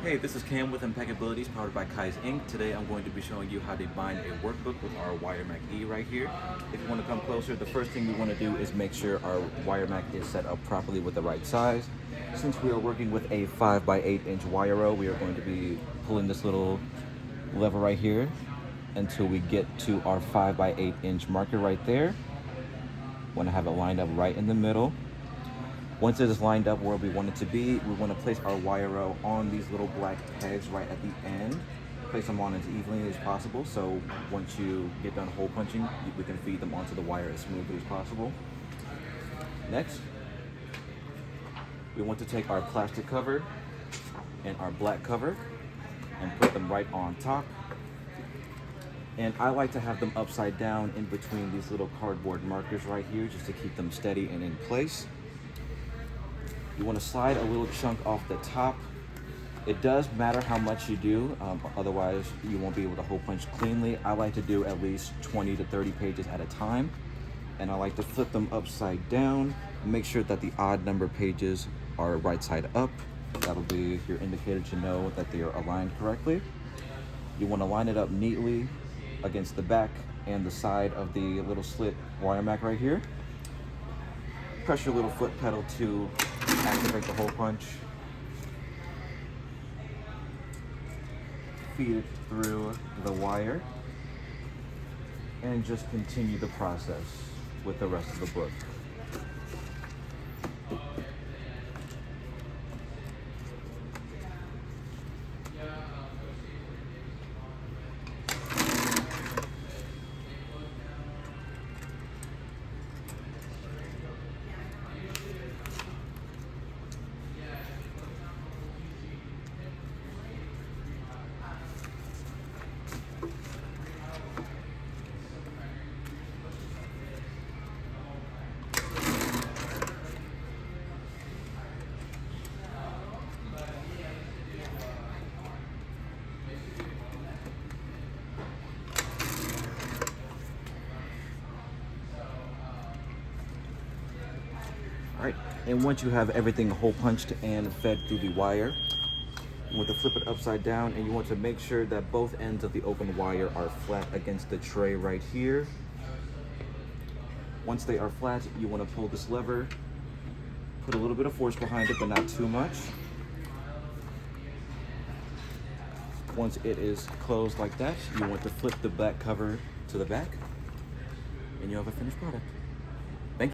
Hey, this is Cam with Impeccabilities powered by Kaizink. Today I'm going to be showing you how to bind a workbook with our WireMac-E right here. If you want to come closer, the first thing we want to do is make sure our WireMac is set up properly with the right size. Since we are working with a 5x8 inch wire row, we are going to be pulling this little lever right here until we get to our 5x8 inch marker right there. Want to have it lined up right in the middle. Once it is lined up where we want it to be, we want to place our wire row on these little black pegs right at the end. Place them on as evenly as possible, so once you get done hole punching, we can feed them onto the wire as smoothly as possible. Next, we want to take our plastic cover and our black cover and put them right on top. And I like to have them upside down in between these little cardboard markers right here just to keep them steady and in place. You want to slide a little chunk off the top. It does matter how much you do, otherwise you won't be able to hole punch cleanly. I like to do at least 20 to 30 pages at a time, and I like to flip them upside down. Make sure that the odd number pages are right side up. That'll be your indicator to know that they are aligned correctly. You want to line it up neatly against the back and the side of the little slit WireMac right here. Press your little foot pedal to activate the hole punch. Feed it through the wire and just continue the process with the rest of the book. Alright, and once you have everything hole punched and fed through the wire, you want to flip it upside down, and you want to make sure that both ends of the open wire are flat against the tray right here. Once they are flat, you want to pull this lever, put a little bit of force behind it, but not too much. Once it is closed like that, you want to flip the back cover to the back, and you have a finished product.